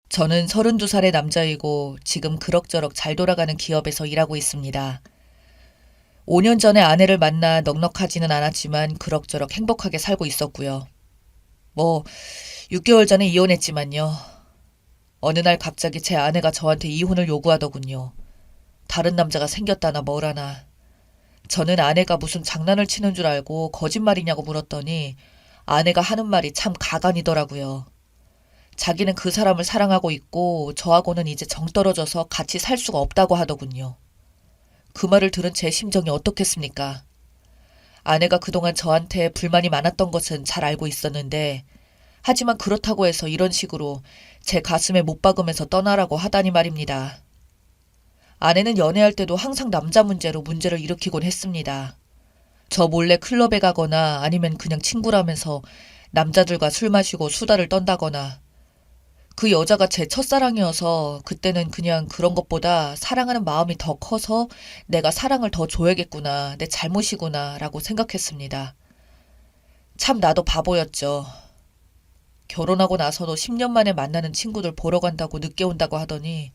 저는 32살의 남자이고 지금 그럭저럭 잘 돌아가는 기업에서 일하고 있습니다. 5년 전에 아내를 만나 넉넉하지는 않았지만 그럭저럭 행복하게 살고 있었고요. 뭐 6개월 전에 이혼했지만요. 어느 날 갑자기 제 아내가 저한테 이혼을 요구하더군요. 다른 남자가 생겼다나 뭐라나. 저는 아내가 무슨 장난을 치는 줄 알고 거짓말이냐고 물었더니 아내가 하는 말이 참 가관이더라고요. 자기는 그 사람을 사랑하고 있고 저하고는 이제 정 떨어져서 같이 살 수가 없다고 하더군요. 그 말을 들은 제 심정이 어떻겠습니까? 아내가 그동안 저한테 불만이 많았던 것은 잘 알고 있었는데 하지만 그렇다고 해서 이런 식으로 제 가슴에 못 박으면서 떠나라고 하다니 말입니다. 아내는 연애할 때도 항상 남자 문제로 문제를 일으키곤 했습니다. 저 몰래 클럽에 가거나 아니면 그냥 친구라면서 남자들과 술 마시고 수다를 떤다거나 그 여자가 제 첫사랑이어서 그때는 그냥 그런 것보다 사랑하는 마음이 더 커서 내가 사랑을 더 줘야겠구나, 내 잘못이구나 라고 생각했습니다. 참 나도 바보였죠. 결혼하고 나서도 10년 만에 만나는 친구들 보러 간다고 늦게 온다고 하더니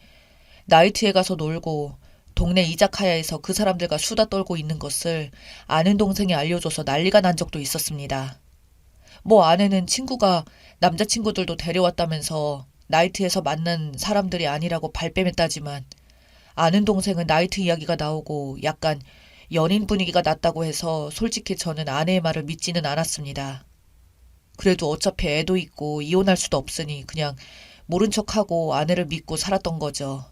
나이트에 가서 놀고 동네 이자카야에서 그 사람들과 수다 떨고 있는 것을 아는 동생이 알려줘서 난리가 난 적도 있었습니다. 뭐 아내는 친구가 남자친구들도 데려왔다면서 나이트에서 만난 사람들이 아니라고 발뺌했다지만 아는 동생은 나이트 이야기가 나오고 약간 연인 분위기가 났다고 해서 솔직히 저는 아내의 말을 믿지는 않았습니다. 그래도 어차피 애도 있고 이혼할 수도 없으니 그냥 모른 척하고 아내를 믿고 살았던 거죠.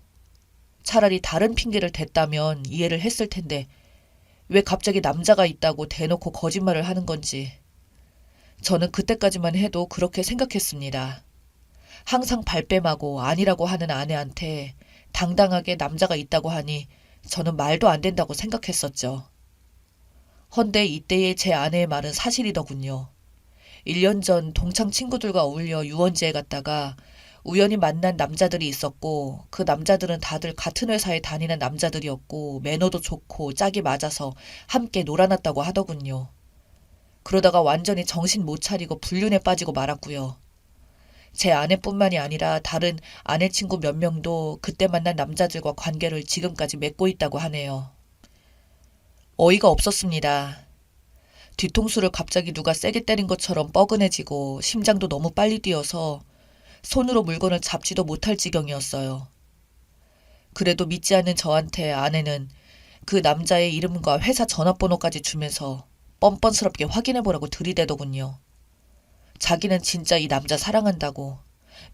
차라리 다른 핑계를 댔다면 이해를 했을 텐데 왜 갑자기 남자가 있다고 대놓고 거짓말을 하는 건지. 저는 그때까지만 해도 그렇게 생각했습니다. 항상 발뺌하고 아니라고 하는 아내한테 당당하게 남자가 있다고 하니 저는 말도 안 된다고 생각했었죠. 헌데 이때의 제 아내의 말은 사실이더군요. 1년 전 동창 친구들과 어울려 유원지에 갔다가 우연히 만난 남자들이 있었고 그 남자들은 다들 같은 회사에 다니는 남자들이었고 매너도 좋고 짝이 맞아서 함께 놀아났다고 하더군요. 그러다가 완전히 정신 못 차리고 불륜에 빠지고 말았고요. 제 아내뿐만이 아니라 다른 아내 친구 몇 명도 그때 만난 남자들과 관계를 지금까지 맺고 있다고 하네요. 어이가 없었습니다. 뒤통수를 갑자기 누가 세게 때린 것처럼 뻐근해지고 심장도 너무 빨리 뛰어서 손으로 물건을 잡지도 못할 지경이었어요. 그래도 믿지 않는 저한테 아내는 그 남자의 이름과 회사 전화번호까지 주면서 뻔뻔스럽게 확인해보라고 들이대더군요. 자기는 진짜 이 남자 사랑한다고,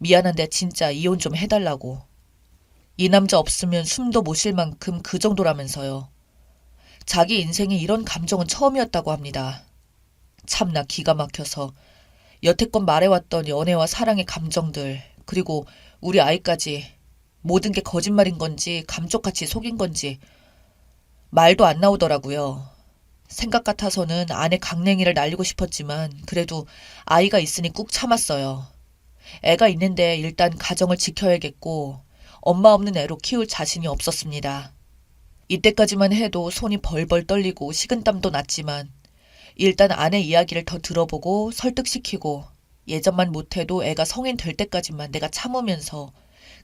미안한데 진짜 이혼 좀 해달라고. 이 남자 없으면 숨도 못 쉴 만큼 그 정도라면서요. 자기 인생에 이런 감정은 처음이었다고 합니다. 참나 기가 막혀서 여태껏 말해왔던 연애와 사랑의 감정들, 그리고 우리 아이까지 모든 게 거짓말인 건지 감쪽같이 속인 건지 말도 안 나오더라고요. 생각 같아서는 아내 강냉이를 날리고 싶었지만 그래도 아이가 있으니 꾹 참았어요. 애가 있는데 일단 가정을 지켜야겠고 엄마 없는 애로 키울 자신이 없었습니다. 이때까지만 해도 손이 벌벌 떨리고 식은땀도 났지만 일단 아내 이야기를 더 들어보고 설득시키고 예전만 못해도 애가 성인 될 때까지만 내가 참으면서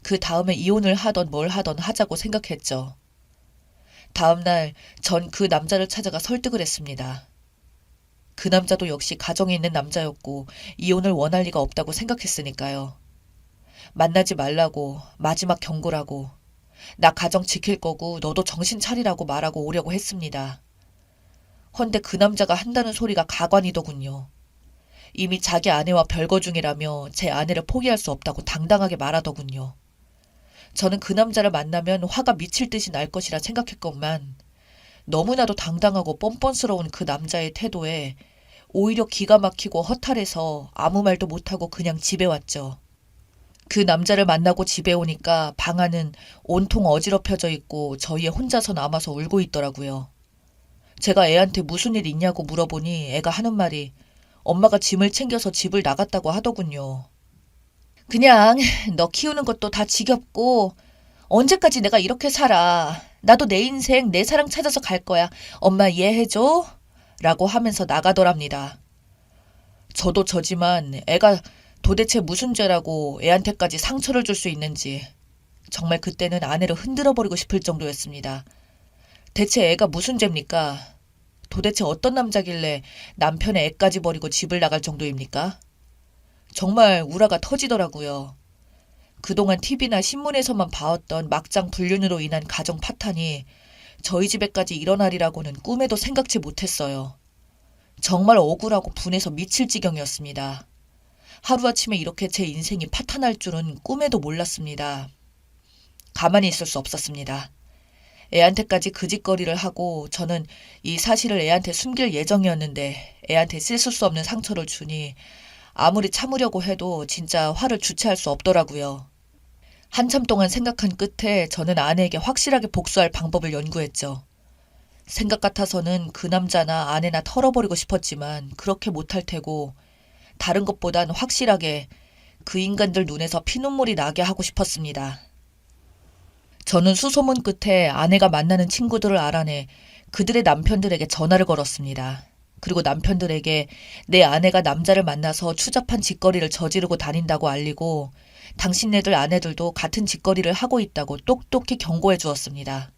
그 다음에 이혼을 하던 뭘 하던 하자고 생각했죠. 다음날 전 그 남자를 찾아가 설득을 했습니다. 그 남자도 역시 가정에 있는 남자였고 이혼을 원할 리가 없다고 생각했으니까요. 만나지 말라고 마지막 경고라고 나 가정 지킬 거고 너도 정신 차리라고 말하고 오려고 했습니다. 헌데 그 남자가 한다는 소리가 가관이더군요. 이미 자기 아내와 별거 중이라며 제 아내를 포기할 수 없다고 당당하게 말하더군요. 저는 그 남자를 만나면 화가 미칠 듯이 날 것이라 생각했건만 너무나도 당당하고 뻔뻔스러운 그 남자의 태도에 오히려 기가 막히고 허탈해서 아무 말도 못하고 그냥 집에 왔죠. 그 남자를 만나고 집에 오니까 방 안은 온통 어지럽혀져 있고 저희 애 혼자서 남아서 울고 있더라고요. 제가 애한테 무슨 일 있냐고 물어보니 애가 하는 말이 엄마가 짐을 챙겨서 집을 나갔다고 하더군요. 그냥 너 키우는 것도 다 지겹고 언제까지 내가 이렇게 살아. 나도 내 인생 내 사랑 찾아서 갈 거야. 엄마 이해해줘? 라고 하면서 나가더랍니다. 저도 저지만 애가 도대체 무슨 죄라고 애한테까지 상처를 줄 수 있는지 정말 그때는 아내를 흔들어버리고 싶을 정도였습니다. 대체 애가 무슨 죄입니까? 도대체 어떤 남자길래 남편의 애까지 버리고 집을 나갈 정도입니까? 정말 우라가 터지더라고요. 그동안 TV나 신문에서만 봐왔던 막장 불륜으로 인한 가정 파탄이 저희 집에까지 일어나리라고는 꿈에도 생각지 못했어요. 정말 억울하고 분해서 미칠 지경이었습니다. 하루아침에 이렇게 제 인생이 파탄할 줄은 꿈에도 몰랐습니다. 가만히 있을 수 없었습니다. 애한테까지 그 짓거리를 하고 저는 이 사실을 애한테 숨길 예정이었는데 애한테 씻을 수 없는 상처를 주니 아무리 참으려고 해도 진짜 화를 주체할 수 없더라고요. 한참 동안 생각한 끝에 저는 아내에게 확실하게 복수할 방법을 연구했죠. 생각 같아서는 그 남자나 아내나 털어버리고 싶었지만 그렇게 못할 테고 다른 것보단 확실하게 그 인간들 눈에서 피눈물이 나게 하고 싶었습니다. 저는 수소문 끝에 아내가 만나는 친구들을 알아내 그들의 남편들에게 전화를 걸었습니다. 그리고 남편들에게 내 아내가 남자를 만나서 추잡한 짓거리를 저지르고 다닌다고 알리고 당신네들 아내들도 같은 짓거리를 하고 있다고 똑똑히 경고해 주었습니다.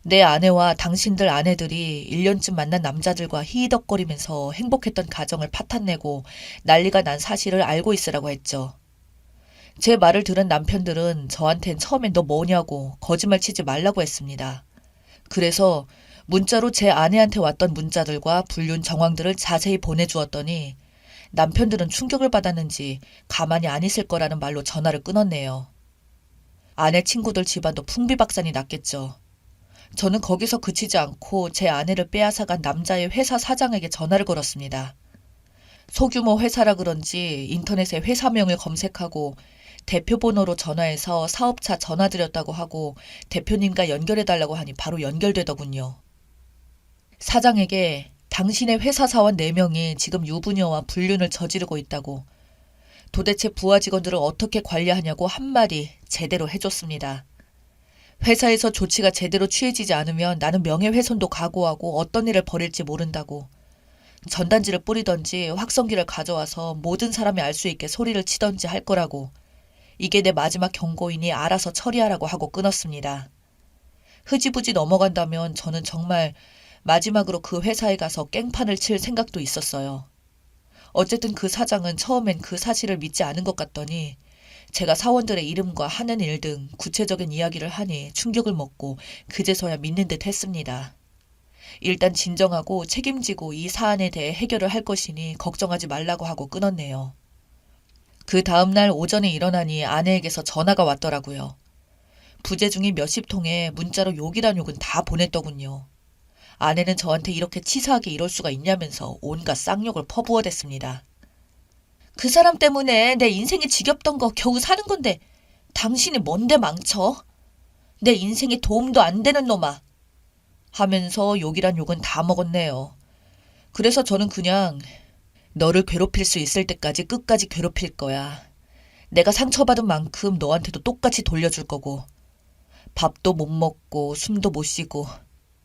내 아내와 당신들 아내들이 1년쯤 만난 남자들과 히히덕거리면서 행복했던 가정을 파탄내고 난리가 난 사실을 알고 있으라고 했죠. 제 말을 들은 남편들은 저한텐 처음엔 너 뭐냐고 거짓말 치지 말라고 했습니다. 그래서 문자로 제 아내한테 왔던 문자들과 불륜 정황들을 자세히 보내주었더니 남편들은 충격을 받았는지 가만히 안 있을 거라는 말로 전화를 끊었네요. 아내 친구들 집안도 풍비박산이 났겠죠. 저는 거기서 그치지 않고 제 아내를 빼앗아간 남자의 회사 사장에게 전화를 걸었습니다. 소규모 회사라 그런지 인터넷에 회사명을 검색하고 대표 번호로 전화해서 사업차 전화드렸다고 하고 대표님과 연결해달라고 하니 바로 연결되더군요. 사장에게 당신의 회사 사원 4명이 지금 유부녀와 불륜을 저지르고 있다고 도대체 부하 직원들을 어떻게 관리하냐고 한마디 제대로 해줬습니다. 회사에서 조치가 제대로 취해지지 않으면 나는 명예훼손도 각오하고 어떤 일을 벌일지 모른다고 전단지를 뿌리던지 확성기를 가져와서 모든 사람이 알 수 있게 소리를 치던지 할 거라고 이게 내 마지막 경고이니 알아서 처리하라고 하고 끊었습니다. 흐지부지 넘어간다면 저는 정말 마지막으로 그 회사에 가서 깽판을 칠 생각도 있었어요. 어쨌든 그 사장은 처음엔 그 사실을 믿지 않은 것 같더니 제가 사원들의 이름과 하는 일 등 구체적인 이야기를 하니 충격을 먹고 그제서야 믿는 듯 했습니다. 일단 진정하고 책임지고 이 사안에 대해 해결을 할 것이니 걱정하지 말라고 하고 끊었네요. 그 다음날 오전에 일어나니 아내에게서 전화가 왔더라고요. 부재 중인 몇십 통에 문자로 욕이란 욕은 다 보냈더군요. 아내는 저한테 이렇게 치사하게 이럴 수가 있냐면서 온갖 쌍욕을 퍼부어댔습니다. 그 사람 때문에 내 인생이 지겹던 거 겨우 사는 건데 당신이 뭔데 망쳐? 내 인생에 도움도 안 되는 놈아. 하면서 욕이란 욕은 다 먹었네요. 그래서 저는 그냥 너를 괴롭힐 수 있을 때까지 끝까지 괴롭힐 거야. 내가 상처받은 만큼 너한테도 똑같이 돌려줄 거고 밥도 못 먹고 숨도 못 쉬고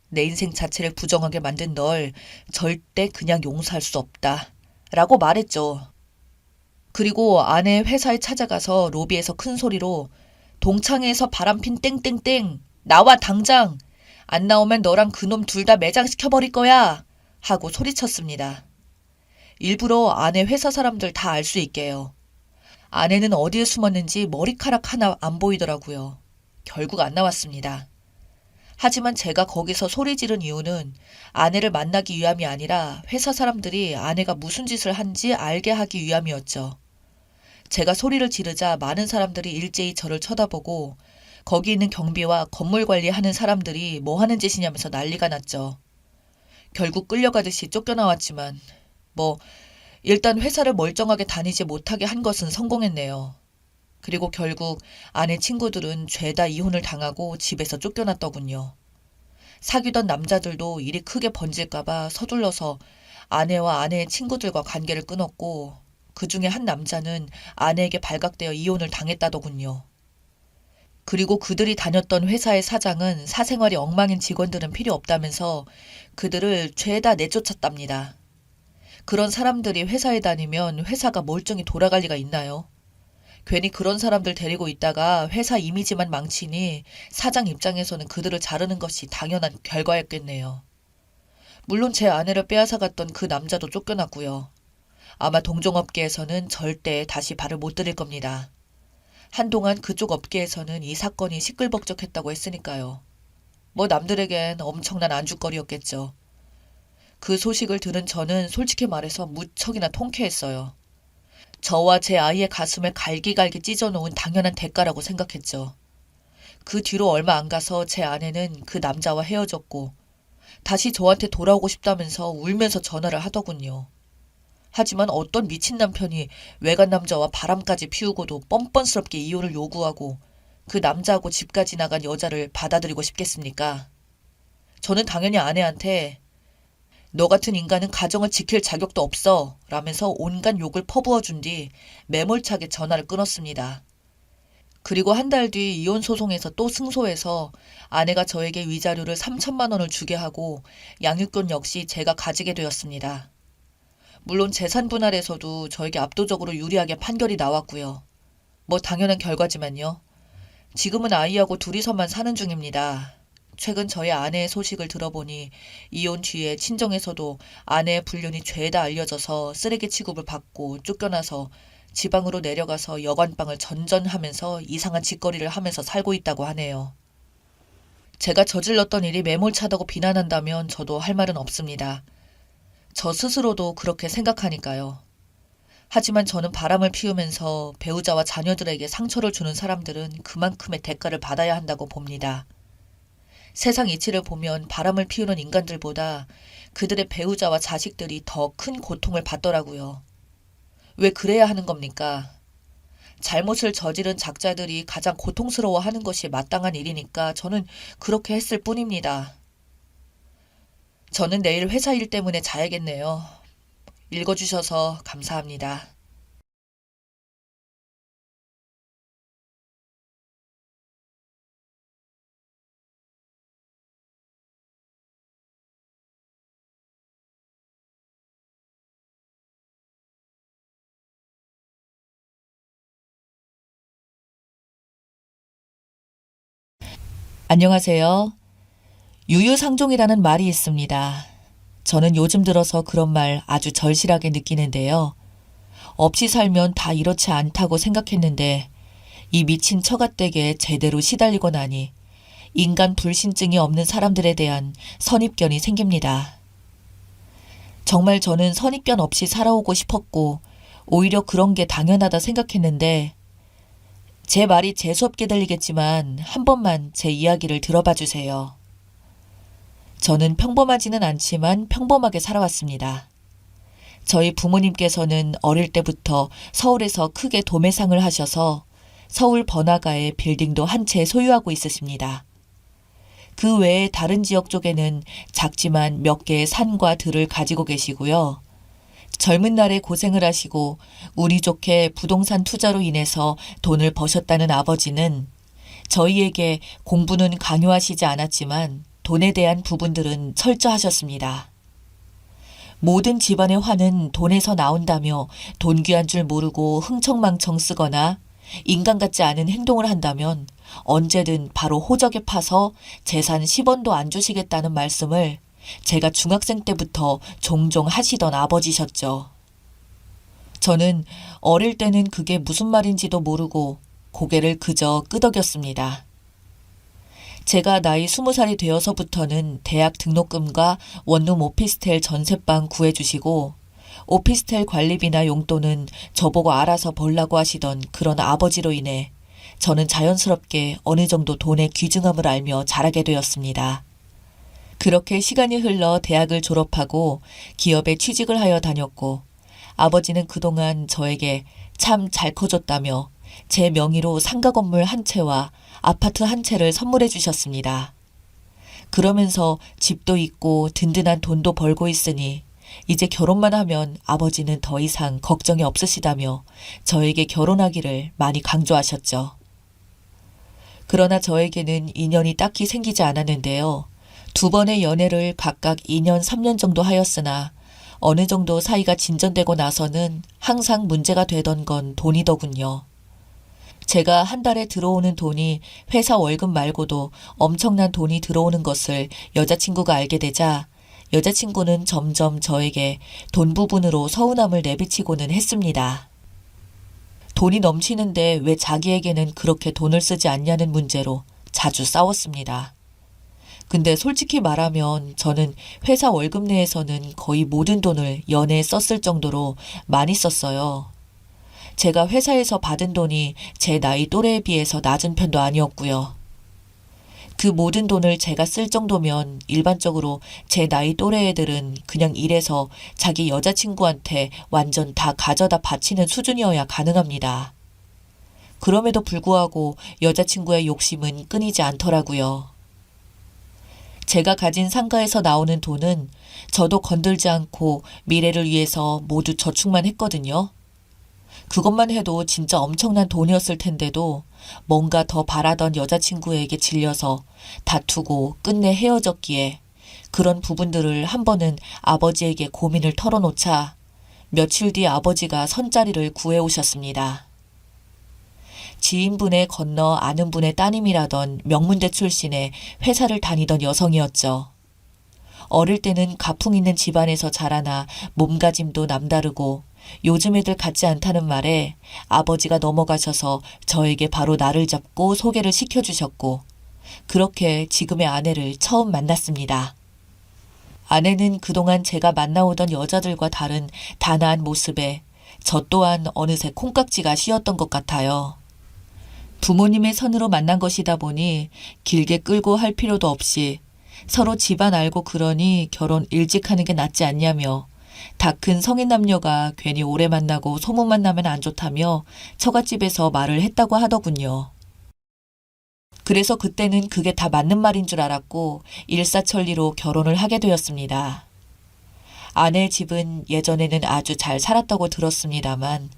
내 인생 자체를 부정하게 만든 널 절대 그냥 용서할 수 없다. 라고 말했죠. 그리고 아내 회사에 찾아가서 로비에서 큰 소리로 동창회에서 바람핀 땡땡땡 나와 당장 안 나오면 너랑 그놈 둘 다 매장시켜버릴 거야 하고 소리쳤습니다. 일부러 아내 회사 사람들 다 알 수 있게요. 아내는 어디에 숨었는지 머리카락 하나 안 보이더라고요. 결국 안 나왔습니다. 하지만 제가 거기서 소리 지른 이유는 아내를 만나기 위함이 아니라 회사 사람들이 아내가 무슨 짓을 한지 알게 하기 위함이었죠. 제가 소리를 지르자 많은 사람들이 일제히 저를 쳐다보고 거기 있는 경비와 건물 관리하는 사람들이 뭐 하는 짓이냐면서 난리가 났죠. 결국 끌려가듯이 쫓겨나왔지만 일단 회사를 멀쩡하게 다니지 못하게 한 것은 성공했네요. 그리고 결국 아내 친구들은 죄다 이혼을 당하고 집에서 쫓겨났더군요. 사귀던 남자들도 일이 크게 번질까봐 서둘러서 아내와 아내의 친구들과 관계를 끊었고 그 중에 한 남자는 아내에게 발각되어 이혼을 당했다더군요. 그리고 그들이 다녔던 회사의 사장은 사생활이 엉망인 직원들은 필요 없다면서 그들을 죄다 내쫓았답니다. 그런 사람들이 회사에 다니면 회사가 멀쩡히 돌아갈 리가 있나요? 괜히 그런 사람들 데리고 있다가 회사 이미지만 망치니 사장 입장에서는 그들을 자르는 것이 당연한 결과였겠네요. 물론 제 아내를 빼앗아갔던 그 남자도 쫓겨났고요. 아마 동종업계에서는 절대 다시 발을 못 들일 겁니다. 한동안 그쪽 업계에서는 이 사건이 시끌벅적했다고 했으니까요. 뭐 남들에겐 엄청난 안주거리였겠죠. 그 소식을 들은 저는 솔직히 말해서 무척이나 통쾌했어요. 저와 제 아이의 가슴에 갈기갈기 찢어놓은 당연한 대가라고 생각했죠. 그 뒤로 얼마 안 가서 제 아내는 그 남자와 헤어졌고 다시 저한테 돌아오고 싶다면서 울면서 전화를 하더군요. 하지만 어떤 미친 남편이 외간 남자와 바람까지 피우고도 뻔뻔스럽게 이혼을 요구하고 그 남자하고 집까지 나간 여자를 받아들이고 싶겠습니까? 저는 당연히 아내한테 너 같은 인간은 가정을 지킬 자격도 없어 라면서 온갖 욕을 퍼부어준 뒤 매몰차게 전화를 끊었습니다. 그리고 한 달 뒤 이혼 소송에서 또 승소해서 아내가 저에게 위자료를 3천만 원을 주게 하고 양육권 역시 제가 가지게 되었습니다. 물론 재산 분할에서도 저에게 압도적으로 유리하게 판결이 나왔고요. 뭐 당연한 결과지만요. 지금은 아이하고 둘이서만 사는 중입니다. 최근 저희 아내의 소식을 들어보니 이혼 뒤에 친정에서도 아내의 불륜이 죄다 알려져서 쓰레기 취급을 받고 쫓겨나서 지방으로 내려가서 여관방을 전전하면서 이상한 짓거리를 하면서 살고 있다고 하네요. 제가 저질렀던 일이 매몰차다고 비난한다면 저도 할 말은 없습니다. 저 스스로도 그렇게 생각하니까요. 하지만 저는 바람을 피우면서 배우자와 자녀들에게 상처를 주는 사람들은 그만큼의 대가를 받아야 한다고 봅니다. 세상 이치를 보면 바람을 피우는 인간들보다 그들의 배우자와 자식들이 더 큰 고통을 받더라고요. 왜 그래야 하는 겁니까? 잘못을 저지른 작자들이 가장 고통스러워하는 것이 마땅한 일이니까 저는 그렇게 했을 뿐입니다. 저는 내일 회사 일 때문에 자야겠네요. 읽어주셔서 감사합니다. 안녕하세요. 유유상종이라는 말이 있습니다. 저는 요즘 들어서 그런 말 아주 절실하게 느끼는데요. 없이 살면 다 이렇지 않다고 생각했는데 이 미친 처갓댁에 제대로 시달리고 나니 인간 불신증이 없는 사람들에 대한 선입견이 생깁니다. 정말 저는 선입견 없이 살아오고 싶었고 오히려 그런 게 당연하다 생각했는데 제 말이 재수없게 들리겠지만 한 번만 제 이야기를 들어봐 주세요. 저는 평범하지는 않지만 평범하게 살아왔습니다. 저희 부모님께서는 어릴 때부터 서울에서 크게 도매상을 하셔서 서울 번화가에 빌딩도 한 채 소유하고 있으십니다. 그 외에 다른 지역 쪽에는 작지만 몇 개의 산과 들을 가지고 계시고요. 젊은 날에 고생을 하시고 운이 좋게 부동산 투자로 인해서 돈을 버셨다는 아버지는 저희에게 공부는 강요하시지 않았지만 돈에 대한 부분들은 철저하셨습니다. 모든 집안의 화는 돈에서 나온다며 돈 귀한 줄 모르고 흥청망청 쓰거나 인간 같지 않은 행동을 한다면 언제든 바로 호적에 파서 재산 10원도 안 주시겠다는 말씀을 제가 중학생 때부터 종종 하시던 아버지셨죠. 저는 어릴 때는 그게 무슨 말인지도 모르고 고개를 그저 끄덕였습니다. 제가 나이 20살이 되어서부터는 대학 등록금과 원룸 오피스텔 전셋방 구해주시고 오피스텔 관리비나 용돈은 저보고 알아서 벌라고 하시던 그런 아버지로 인해 저는 자연스럽게 어느 정도 돈의 귀중함을 알며 자라게 되었습니다. 그렇게 시간이 흘러 대학을 졸업하고 기업에 취직을 하여 다녔고 아버지는 그동안 저에게 참 잘 커줬다며 제 명의로 상가 건물 한 채와 아파트 한 채를 선물해 주셨습니다. 그러면서 집도 있고 든든한 돈도 벌고 있으니 이제 결혼만 하면 아버지는 더 이상 걱정이 없으시다며 저에게 결혼하기를 많이 강조하셨죠. 그러나 저에게는 인연이 딱히 생기지 않았는데요. 두 번의 연애를 각각 2년, 3년 정도 하였으나 어느 정도 사이가 진전되고 나서는 항상 문제가 되던 건 돈이더군요. 제가 한 달에 들어오는 돈이 회사 월급 말고도 엄청난 돈이 들어오는 것을 여자친구가 알게 되자 여자친구는 점점 저에게 돈 부분으로 서운함을 내비치고는 했습니다. 돈이 넘치는데 왜 자기에게는 그렇게 돈을 쓰지 않냐는 문제로 자주 싸웠습니다. 근데 솔직히 말하면 저는 회사 월급 내에서는 거의 모든 돈을 연애에 썼을 정도로 많이 썼어요. 제가 회사에서 받은 돈이 제 나이 또래에 비해서 낮은 편도 아니었고요. 그 모든 돈을 제가 쓸 정도면 일반적으로 제 나이 또래 애들은 그냥 일해서 자기 여자친구한테 완전 다 가져다 바치는 수준이어야 가능합니다. 그럼에도 불구하고 여자친구의 욕심은 끊이지 않더라고요. 제가 가진 상가에서 나오는 돈은 저도 건들지 않고 미래를 위해서 모두 저축만 했거든요. 그것만 해도 진짜 엄청난 돈이었을 텐데도 뭔가 더 바라던 여자친구에게 질려서 다투고 끝내 헤어졌기에 그런 부분들을 한 번은 아버지에게 고민을 털어놓자 며칠 뒤 아버지가 선자리를 구해오셨습니다. 지인분의 건너 아는 분의 따님이라던 명문대 출신의 회사를 다니던 여성이었죠. 어릴 때는 가풍 있는 집안에서 자라나 몸가짐도 남다르고 요즘 애들 같지 않다는 말에 아버지가 넘어가셔서 저에게 바로 나를 잡고 소개를 시켜주셨고 그렇게 지금의 아내를 처음 만났습니다. 아내는 그동안 제가 만나오던 여자들과 다른 단아한 모습에 저 또한 어느새 콩깍지가 씌었던 것 같아요. 부모님의 선으로 만난 것이다 보니 길게 끌고 할 필요도 없이 서로 집안 알고 그러니 결혼 일찍 하는 게 낫지 않냐며 다 큰 성인 남녀가 괜히 오래 만나고 소문만 나면 안 좋다며 처갓집에서 말을 했다고 하더군요. 그래서 그때는 그게 다 맞는 말인 줄 알았고 일사천리로 결혼을 하게 되었습니다. 아내 집은 예전에는 아주 잘 살았다고 들었습니다만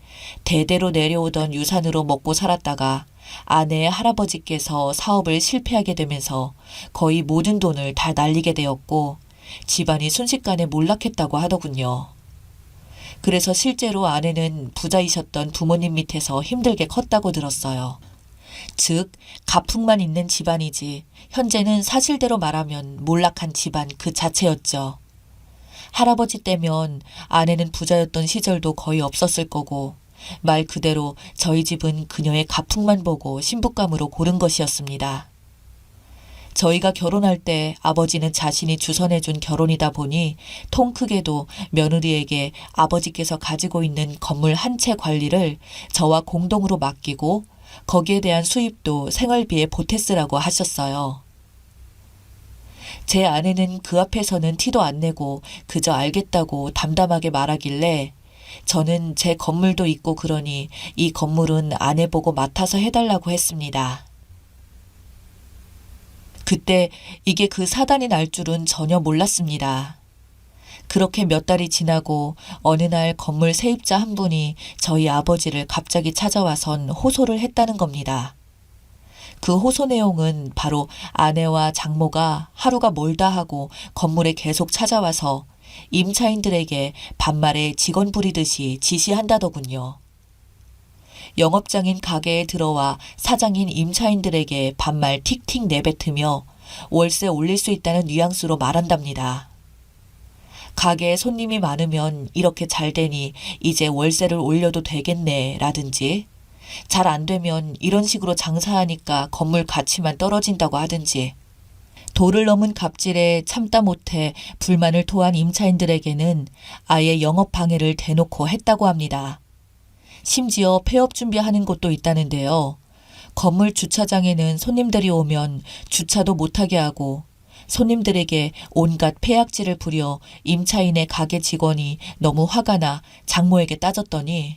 대대로 내려오던 유산으로 먹고 살았다가 아내의 할아버지께서 사업을 실패하게 되면서 거의 모든 돈을 다 날리게 되었고 집안이 순식간에 몰락했다고 하더군요. 그래서 실제로 아내는 부자이셨던 부모님 밑에서 힘들게 컸다고 들었어요. 즉, 가풍만 있는 집안이지 현재는 사실대로 말하면 몰락한 집안 그 자체였죠. 할아버지 때면 아내는 부자였던 시절도 거의 없었을 거고 말 그대로 저희 집은 그녀의 가풍만 보고 신부감으로 고른 것이었습니다. 저희가 결혼할 때 아버지는 자신이 주선해준 결혼이다 보니 통 크게도 며느리에게 아버지께서 가지고 있는 건물 한 채 관리를 저와 공동으로 맡기고 거기에 대한 수입도 생활비에 보탰으라고 하셨어요. 제 아내는 그 앞에서는 티도 안 내고 그저 알겠다고 담담하게 말하길래 저는 제 건물도 있고 그러니 이 건물은 아내 보고 맡아서 해달라고 했습니다. 그때 이게 그 사단이 날 줄은 전혀 몰랐습니다. 그렇게 몇 달이 지나고 어느 날 건물 세입자 한 분이 저희 아버지를 갑자기 찾아와선 호소를 했다는 겁니다. 그 호소 내용은 바로 아내와 장모가 하루가 멀다 하고 건물에 계속 찾아와서 임차인들에게 반말에 직원 부리듯이 지시한다더군요. 영업장인 가게에 들어와 사장인 임차인들에게 반말 틱틱 내뱉으며 월세 올릴 수 있다는 뉘앙스로 말한답니다. 가게에 손님이 많으면 이렇게 잘 되니 이제 월세를 올려도 되겠네 라든지 잘 안 되면 이런 식으로 장사하니까 건물 가치만 떨어진다고 하든지 도를 넘은 갑질에 참다 못해 불만을 토한 임차인들에게는 아예 영업 방해를 대놓고 했다고 합니다. 심지어 폐업 준비하는 곳도 있다는데요. 건물 주차장에는 손님들이 오면 주차도 못하게 하고 손님들에게 온갖 폐악질을 부려 임차인의 가게 직원이 너무 화가 나 장모에게 따졌더니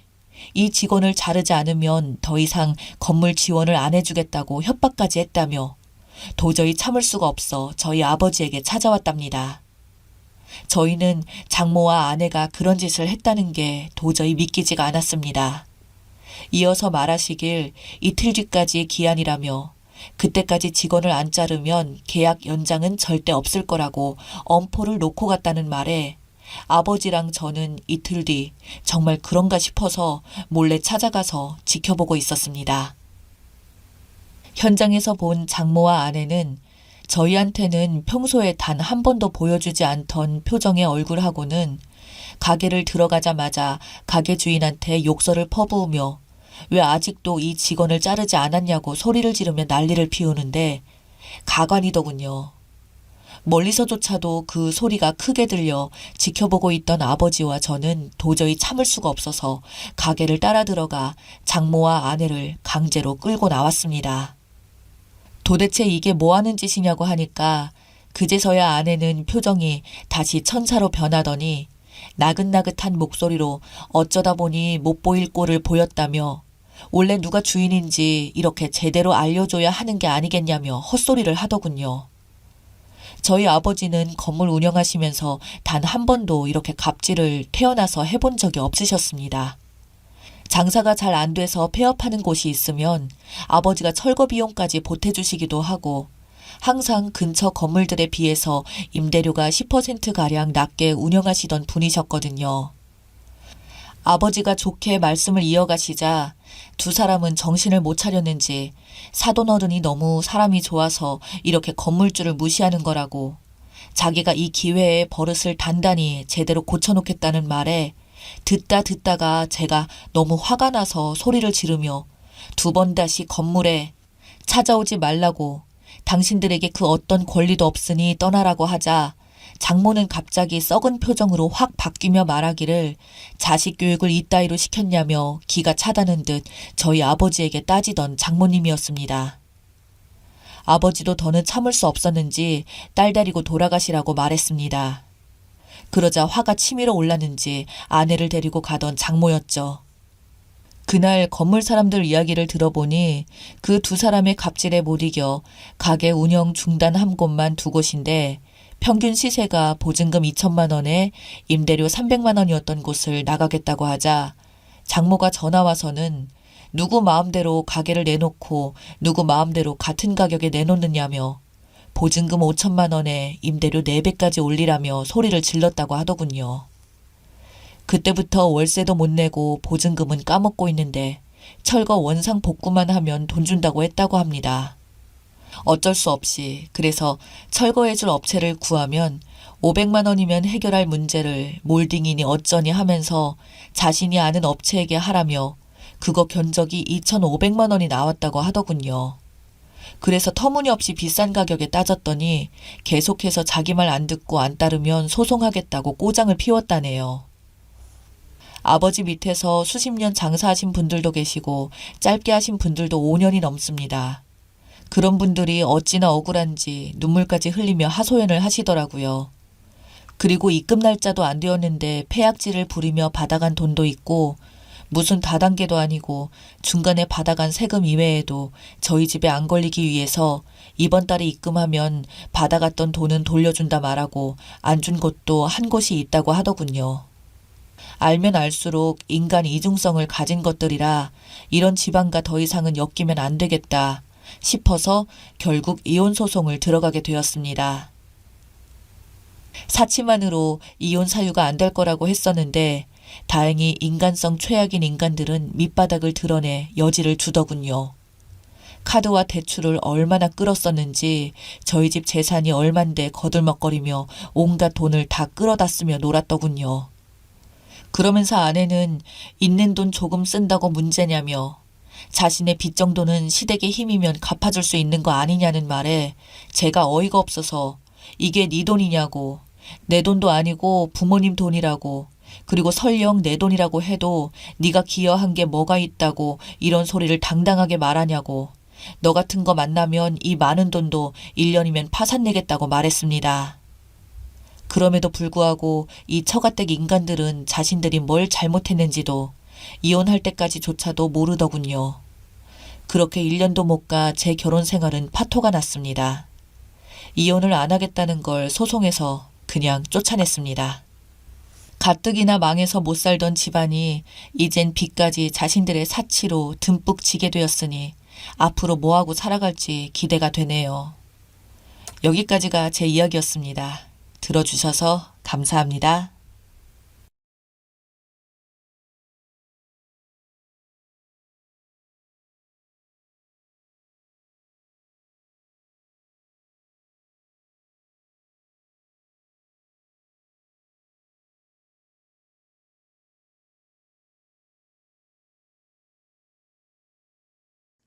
이 직원을 자르지 않으면 더 이상 건물 지원을 안 해주겠다고 협박까지 했다며 도저히 참을 수가 없어 저희 아버지에게 찾아왔답니다. 저희는 장모와 아내가 그런 짓을 했다는 게 도저히 믿기지가 않았습니다. 이어서 말하시길 이틀 뒤까지 기한이라며 그때까지 직원을 안 자르면 계약 연장은 절대 없을 거라고 엄포를 놓고 갔다는 말에 아버지랑 저는 이틀 뒤 정말 그런가 싶어서 몰래 찾아가서 지켜보고 있었습니다. 현장에서 본 장모와 아내는 저희한테는 평소에 단 한 번도 보여주지 않던 표정의 얼굴하고는 가게를 들어가자마자 가게 주인한테 욕설을 퍼부으며 왜 아직도 이 직원을 자르지 않았냐고 소리를 지르며 난리를 피우는데 가관이더군요. 멀리서조차도 그 소리가 크게 들려 지켜보고 있던 아버지와 저는 도저히 참을 수가 없어서 가게를 따라 들어가 장모와 아내를 강제로 끌고 나왔습니다. 도대체 이게 뭐 하는 짓이냐고 하니까 그제서야 아내는 표정이 다시 천사로 변하더니 나긋나긋한 목소리로 어쩌다 보니 못 보일 꼴을 보였다며 원래 누가 주인인지 이렇게 제대로 알려줘야 하는 게 아니겠냐며 헛소리를 하더군요. 저희 아버지는 건물 운영하시면서 단 한 번도 이렇게 갑질을 태어나서 해본 적이 없으셨습니다. 장사가 잘 안 돼서 폐업하는 곳이 있으면 아버지가 철거 비용까지 보태주시기도 하고 항상 근처 건물들에 비해서 임대료가 10%가량 낮게 운영하시던 분이셨거든요. 아버지가 좋게 말씀을 이어가시자 두 사람은 정신을 못 차렸는지 사돈어른이 너무 사람이 좋아서 이렇게 건물주를 무시하는 거라고 자기가 이 기회에 버릇을 단단히 제대로 고쳐놓겠다는 말에 듣다가 제가 너무 화가 나서 소리를 지르며 두 번 다시 건물에 찾아오지 말라고 당신들에게 그 어떤 권리도 없으니 떠나라고 하자 장모는 갑자기 썩은 표정으로 확 바뀌며 말하기를 자식 교육을 이따위로 시켰냐며 기가 차다는 듯 저희 아버지에게 따지던 장모님이었습니다. 아버지도 더는 참을 수 없었는지 딸 데리고 돌아가시라고 말했습니다. 그러자 화가 치밀어 올랐는지 아내를 데리고 가던 장모였죠. 그날 건물 사람들 이야기를 들어보니 그 두 사람의 갑질에 못 이겨 가게 운영 중단한 곳만 두 곳인데 평균 시세가 보증금 2천만 원에 임대료 300만 원이었던 곳을 나가겠다고 하자 장모가 전화 와서는 누구 마음대로 가게를 내놓고 누구 마음대로 같은 가격에 내놓느냐며 보증금 5천만 원에 임대료 4배까지 올리라며 소리를 질렀다고 하더군요. 그때부터 월세도 못 내고 보증금은 까먹고 있는데 철거 원상 복구만 하면 돈 준다고 했다고 합니다. 어쩔 수 없이 그래서 철거해줄 업체를 구하면 500만 원이면 해결할 문제를 몰딩이니 어쩌니 하면서 자신이 아는 업체에게 하라며 그거 견적이 2,500만 원이 나왔다고 하더군요. 그래서 터무니없이 비싼 가격에 따졌더니 계속해서 자기 말 안 듣고 안 따르면 소송하겠다고 꼬장을 피웠다네요. 아버지 밑에서 수십 년 장사하신 분들도 계시고 짧게 하신 분들도 5년이 넘습니다. 그런 분들이 어찌나 억울한지 눈물까지 흘리며 하소연을 하시더라고요. 그리고 입금 날짜도 안 되었는데 폐악질을 부리며 받아간 돈도 있고 무슨 다단계도 아니고 중간에 받아간 세금 이외에도 저희 집에 안 걸리기 위해서 이번 달에 입금하면 받아갔던 돈은 돌려준다 말하고 안 준 곳도 한 곳이 있다고 하더군요. 알면 알수록 인간 이중성을 가진 것들이라 이런 집안과 더 이상은 엮이면 안 되겠다 싶어서 결국 이혼 소송을 들어가게 되었습니다. 사치만으로 이혼 사유가 안 될 거라고 했었는데 다행히 인간성 최악인 인간들은 밑바닥을 드러내 여지를 주더군요. 카드와 대출을 얼마나 끌었었는지 저희 집 재산이 얼만데 거들먹거리며 온갖 돈을 다 끌어다 쓰며 놀았더군요. 그러면서 아내는 있는 돈 조금 쓴다고 문제냐며 자신의 빚 정도는 시댁의 힘이면 갚아줄 수 있는 거 아니냐는 말에 제가 어이가 없어서 이게 네 돈이냐고 내 돈도 아니고 부모님 돈이라고 그리고 설령 내 돈이라고 해도 네가 기여한 게 뭐가 있다고 이런 소리를 당당하게 말하냐고 너 같은 거 만나면 이 많은 돈도 1년이면 파산내겠다고 말했습니다. 그럼에도 불구하고 이 처가댁 인간들은 자신들이 뭘 잘못했는지도 이혼할 때까지조차도 모르더군요. 그렇게 1년도 못 가 제 결혼 생활은 파토가 났습니다. 이혼을 안 하겠다는 걸 소송해서 그냥 쫓아냈습니다. 가뜩이나 망해서 못 살던 집안이 이젠 빚까지 자신들의 사치로 듬뿍 지게 되었으니 앞으로 뭐하고 살아갈지 기대가 되네요. 여기까지가 제 이야기였습니다. 들어주셔서 감사합니다.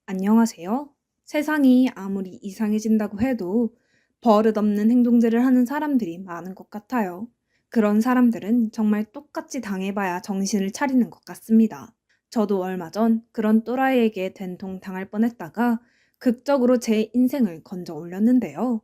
안녕하세요. 세상이 아무리 이상해진다고 해도 버릇없는 행동들을 하는 사람들이 많은 것 같아요. 그런 사람들은 정말 똑같이 당해봐야 정신을 차리는 것 같습니다. 저도 얼마 전 그런 또라이에게 된통 당할 뻔했다가 극적으로 제 인생을 건져 올렸는데요.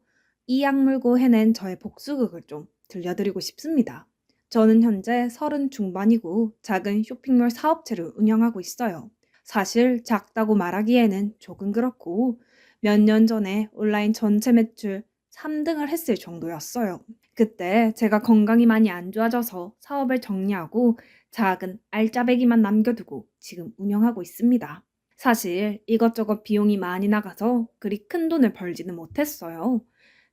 이 악물고 해낸 저의 복수극을 좀 들려드리고 싶습니다. 저는 현재 30 중반이고 작은 쇼핑몰 사업체를 운영하고 있어요. 사실 작다고 말하기에는 조금 그렇고 몇 년 전에 온라인 전체 매출 3등을 했을 정도였어요. 그때 제가 건강이 많이 안 좋아져서 사업을 정리하고 작은 알짜배기만 남겨두고 지금 운영하고 있습니다. 사실 이것저것 비용이 많이 나가서 그리 큰 돈을 벌지는 못했어요.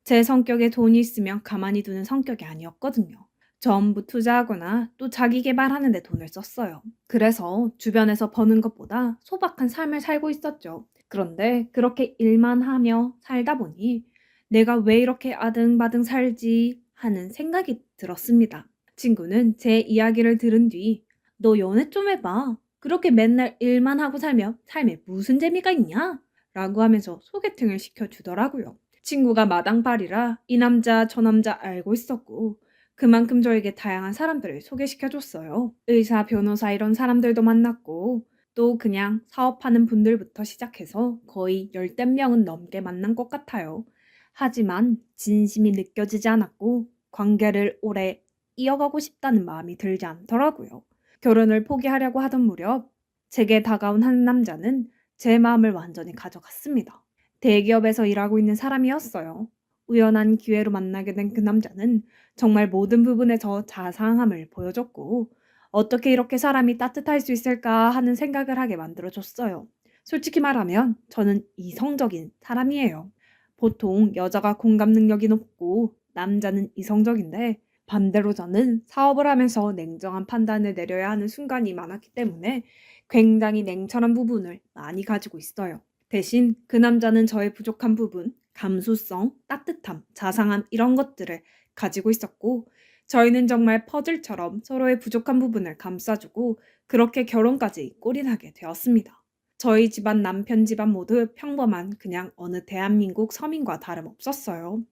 제 성격에 돈이 있으면 가만히 두는 성격이 아니었거든요. 전부 투자하거나 또 자기 개발하는 데 돈을 썼어요. 그래서 주변에서 버는 것보다 소박한 삶을 살고 있었죠. 그런데 그렇게 일만 하며 살다 보니 내가 왜 이렇게 아등바등 살지 하는 생각이 들었습니다. 친구는 제 이야기를 들은 뒤 너 연애 좀 해봐. 그렇게 맨날 일만 하고 살면 삶에 무슨 재미가 있냐? 라고 하면서 소개팅을 시켜주더라고요. 친구가 마당발이라 이 남자 저 남자 알고 있었고 그만큼 저에게 다양한 사람들을 소개시켜줬어요. 의사, 변호사 이런 사람들도 만났고 또 그냥 사업하는 분들부터 시작해서 거의 열댓 명은 넘게 만난 것 같아요. 하지만 진심이 느껴지지 않았고 관계를 오래 이어가고 싶다는 마음이 들지 않더라고요. 결혼을 포기하려고 하던 무렵 제게 다가온 한 남자는 제 마음을 완전히 가져갔습니다. 대기업에서 일하고 있는 사람이었어요. 우연한 기회로 만나게 된 그 남자는 정말 모든 부분에서 자상함을 보여줬고 어떻게 이렇게 사람이 따뜻할 수 있을까 하는 생각을 하게 만들어줬어요. 솔직히 말하면 저는 이성적인 사람이에요. 보통 여자가 공감 능력이 높고 남자는 이성적인데 반대로 저는 사업을 하면서 냉정한 판단을 내려야 하는 순간이 많았기 때문에 굉장히 냉철한 부분을 많이 가지고 있어요. 대신 그 남자는 저의 부족한 부분, 감수성, 따뜻함, 자상함 이런 것들을 가지고 있었고 저희는 정말 퍼즐처럼 서로의 부족한 부분을 감싸주고 그렇게 결혼까지 꼴이나게 되었습니다. 저희 집안 남편 집안 모두 평범한 그냥 어느 대한민국 서민과 다름없었어요.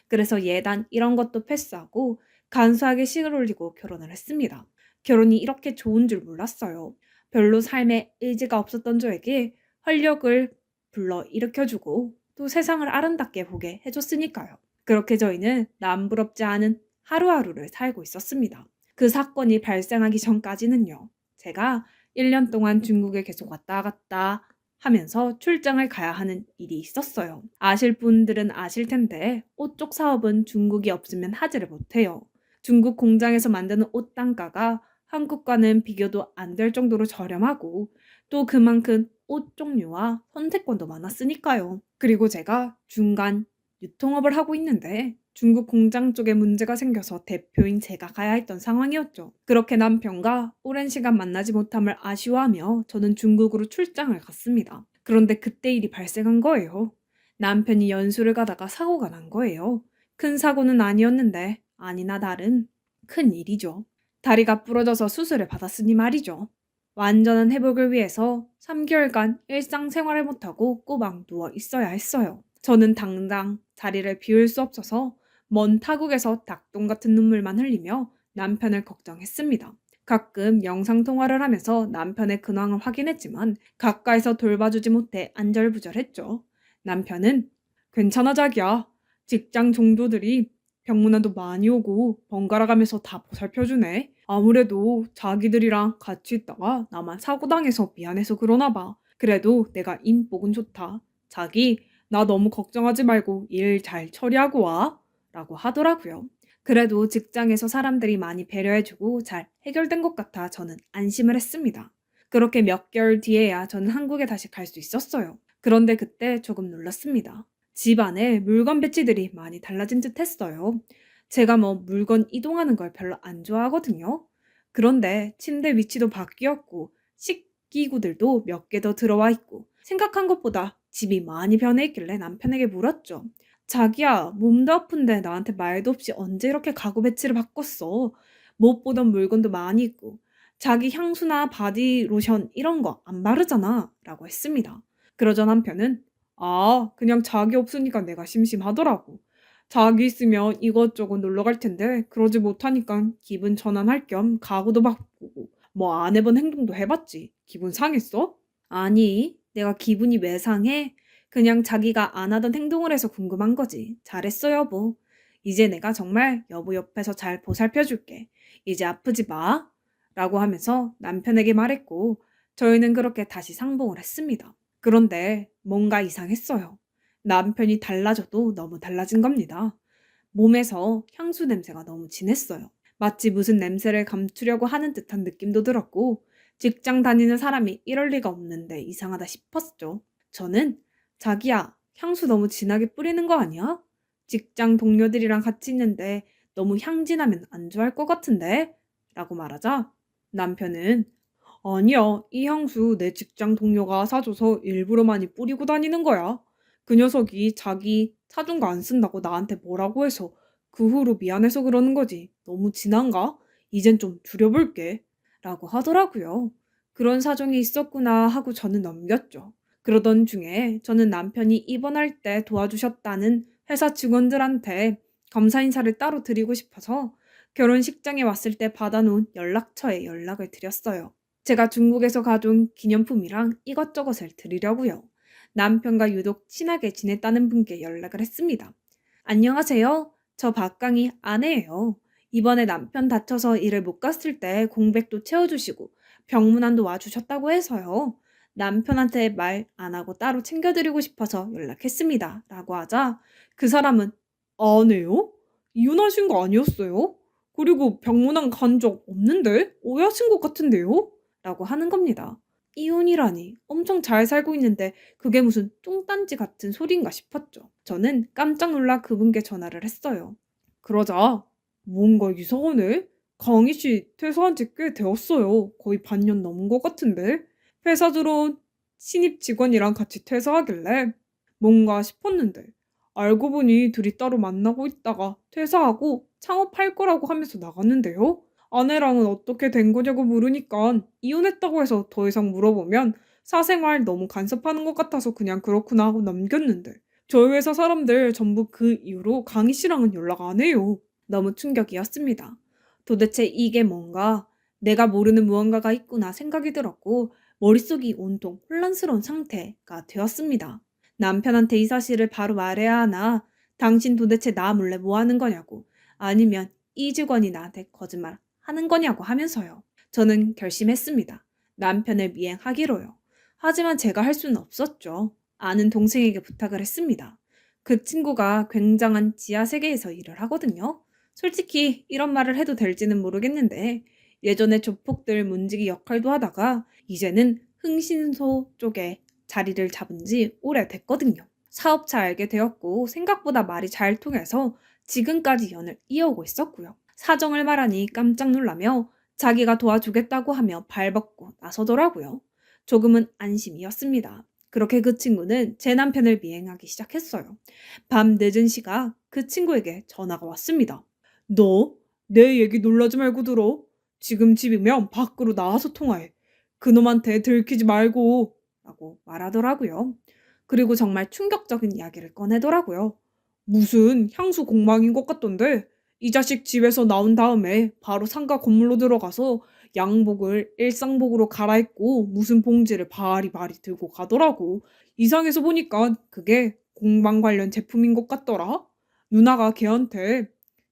그래서 예단 이런 것도 패스하고 간소하게 식을 올리고 결혼을 했습니다. 결혼이 이렇게 좋은 줄 몰랐어요. 별로 삶에 의지가 없었던 저에게 활력을 불러 일으켜주고 또 세상을 아름답게 보게 해줬으니까요. 그렇게 저희는 남부럽지 않은 하루하루를 살고 있었습니다. 그 사건이 발생하기 전까지는요. 제가 1년 동안 중국에 계속 왔다 갔다 하면서 출장을 가야 하는 일이 있었어요. 아실 분들은 아실 텐데 옷 쪽 사업은 중국이 없으면 하지를 못해요. 중국 공장에서 만드는 옷 단가가 한국과는 비교도 안 될 정도로 저렴하고 또 그만큼 옷 종류와 선택권도 많았으니까요. 그리고 제가 중간 유통업을 하고 있는데 중국 공장 쪽에 문제가 생겨서 대표인 제가 가야 했던 상황이었죠. 그렇게 남편과 오랜 시간 만나지 못함을 아쉬워하며 저는 중국으로 출장을 갔습니다. 그런데 그때 일이 발생한 거예요. 남편이 연수를 가다가 사고가 난 거예요. 큰 사고는 아니었는데 아니나 다른 큰 일이죠. 다리가 부러져서 수술을 받았으니 말이죠. 완전한 회복을 위해서 3개월간 일상생활을 못하고 꼬박 누워 있어야 했어요. 저는 당장 자리를 비울 수 없어서 먼 타국에서 닭똥 같은 눈물만 흘리며 남편을 걱정했습니다. 가끔 영상통화를 하면서 남편의 근황을 확인했지만 가까이서 돌봐주지 못해 안절부절했죠. 남편은 괜찮아 자기야. 직장 종도들이 병문안도 많이 오고 번갈아 가면서 다 보살펴주네. 아무래도 자기들이랑 같이 있다가 나만 사고당해서 미안해서 그러나 봐. 그래도 내가 인복은 좋다. 자기 나 너무 걱정하지 말고 일 잘 처리하고 와. 라고 하더라고요. 그래도 직장에서 사람들이 많이 배려해주고 잘 해결된 것 같아 저는 안심을 했습니다. 그렇게 몇 개월 뒤에야 저는 한국에 다시 갈 수 있었어요. 그런데 그때 조금 놀랐습니다. 집 안에 물건 배치들이 많이 달라진 듯 했어요. 제가 뭐 물건 이동하는 걸 별로 안 좋아하거든요. 그런데 침대 위치도 바뀌었고 식기구들도 몇 개 더 들어와 있고 생각한 것보다 집이 많이 변해 있길래 남편에게 물었죠. 자기야, 몸도 아픈데 나한테 말도 없이 언제 이렇게 가구 배치를 바꿨어? 못 보던 물건도 많이 있고 자기 향수나 바디 로션 이런 거 안 바르잖아 라고 했습니다. 그러자 남편은 그냥 자기 없으니까 내가 심심하더라고. 자기 있으면 이것저것 놀러 갈 텐데 그러지 못하니까 기분 전환할 겸 가구도 바꾸고 뭐 안 해본 행동도 해봤지. 기분 상했어? 아니, 내가 기분이 왜 상해? 그냥 자기가 안 하던 행동을 해서 궁금한 거지. 잘했어, 여보. 이제 내가 정말 여보 옆에서 잘 보살펴줄게. 이제 아프지 마. 라고 하면서 남편에게 말했고, 저희는 그렇게 다시 상봉을 했습니다. 그런데 뭔가 이상했어요. 남편이 달라져도 너무 달라진 겁니다. 몸에서 향수 냄새가 너무 진했어요. 마치 무슨 냄새를 감추려고 하는 듯한 느낌도 들었고, 직장 다니는 사람이 이럴 리가 없는데 이상하다 싶었죠. 저는 자기야, 향수 너무 진하게 뿌리는 거 아니야? 직장 동료들이랑 같이 있는데 너무 향진하면 안 좋아할 것 같은데? 라고 말하자 남편은 아니야, 이 향수 내 직장 동료가 사줘서 일부러 많이 뿌리고 다니는 거야. 그 녀석이 자기 사준 거 안 쓴다고 나한테 뭐라고 해서 그 후로 미안해서 그러는 거지. 너무 진한가? 이젠 좀 줄여볼게. 라고 하더라고요. 그런 사정이 있었구나 하고 저는 넘겼죠. 그러던 중에 저는 남편이 입원할 때 도와주셨다는 회사 직원들한테 감사 인사를 따로 드리고 싶어서 결혼식장에 왔을 때 받아놓은 연락처에 연락을 드렸어요. 제가 중국에서 가져온 기념품이랑 이것저것을 드리려고요. 남편과 유독 친하게 지냈다는 분께 연락을 했습니다. 안녕하세요. 저 박강희 아내예요. 이번에 남편 다쳐서 일을 못 갔을 때 공백도 채워주시고 병문안도 와주셨다고 해서요. 남편한테 말 안 하고 따로 챙겨드리고 싶어서 연락했습니다. 라고 하자 그 사람은 아내요? 이혼하신 거 아니었어요? 그리고 병문안 간 적 없는데? 오해하신 것 같은데요? 라고 하는 겁니다. 이혼이라니 엄청 잘 살고 있는데 그게 무슨 뚱딴지 같은 소리인가 싶었죠. 저는 깜짝 놀라 그분께 전화를 했어요. 그러자 뭔가 이상하네. 강희 씨 퇴사한 지 꽤 되었어요. 거의 반년 넘은 것 같은데. 회사 들어온 신입 직원이랑 같이 퇴사하길래 뭔가 싶었는데 알고 보니 둘이 따로 만나고 있다가 퇴사하고 창업할 거라고 하면서 나갔는데요. 아내랑은 어떻게 된 거냐고 물으니까 이혼했다고 해서 더 이상 물어보면 사생활 너무 간섭하는 것 같아서 그냥 그렇구나 하고 넘겼는데 저희 회사 사람들 전부 그 이후로 강희 씨랑은 연락 안 해요. 너무 충격이었습니다. 도대체 이게 뭔가 내가 모르는 무언가가 있구나 생각이 들었고 머릿속이 온통 혼란스러운 상태가 되었습니다. 남편한테 이 사실을 바로 말해야 하나? 당신 도대체 나 몰래 뭐 하는 거냐고. 아니면 이 직원이 나한테 거짓말 하는 거냐고 하면서요. 저는 결심했습니다. 남편을 미행하기로요. 하지만 제가 할 수는 없었죠. 아는 동생에게 부탁을 했습니다. 그 친구가 굉장한 지하 세계에서 일을 하거든요. 솔직히 이런 말을 해도 될지는 모르겠는데 예전에 조폭들 문지기 역할도 하다가 이제는 흥신소 쪽에 자리를 잡은 지 오래됐거든요. 사업차 알게 되었고 생각보다 말이 잘 통해서 지금까지 연을 이어오고 있었고요. 사정을 말하니 깜짝 놀라며 자기가 도와주겠다고 하며 발벗고 나서더라고요. 조금은 안심이었습니다. 그렇게 그 친구는 제 남편을 미행하기 시작했어요. 밤 늦은 시각 그 친구에게 전화가 왔습니다. 너 내 얘기 놀라지 말고 들어. 지금 집이면 밖으로 나와서 통화해. 그놈한테 들키지 말고 라고 말하더라고요. 그리고 정말 충격적인 이야기를 꺼내더라고요. 무슨 향수 공방인 것 같던데 이 자식 집에서 나온 다음에 바로 상가 건물로 들어가서 양복을 일상복으로 갈아입고 무슨 봉지를 바리바리 들고 가더라고. 이상해서 보니까 그게 공방 관련 제품인 것 같더라. 누나가 걔한테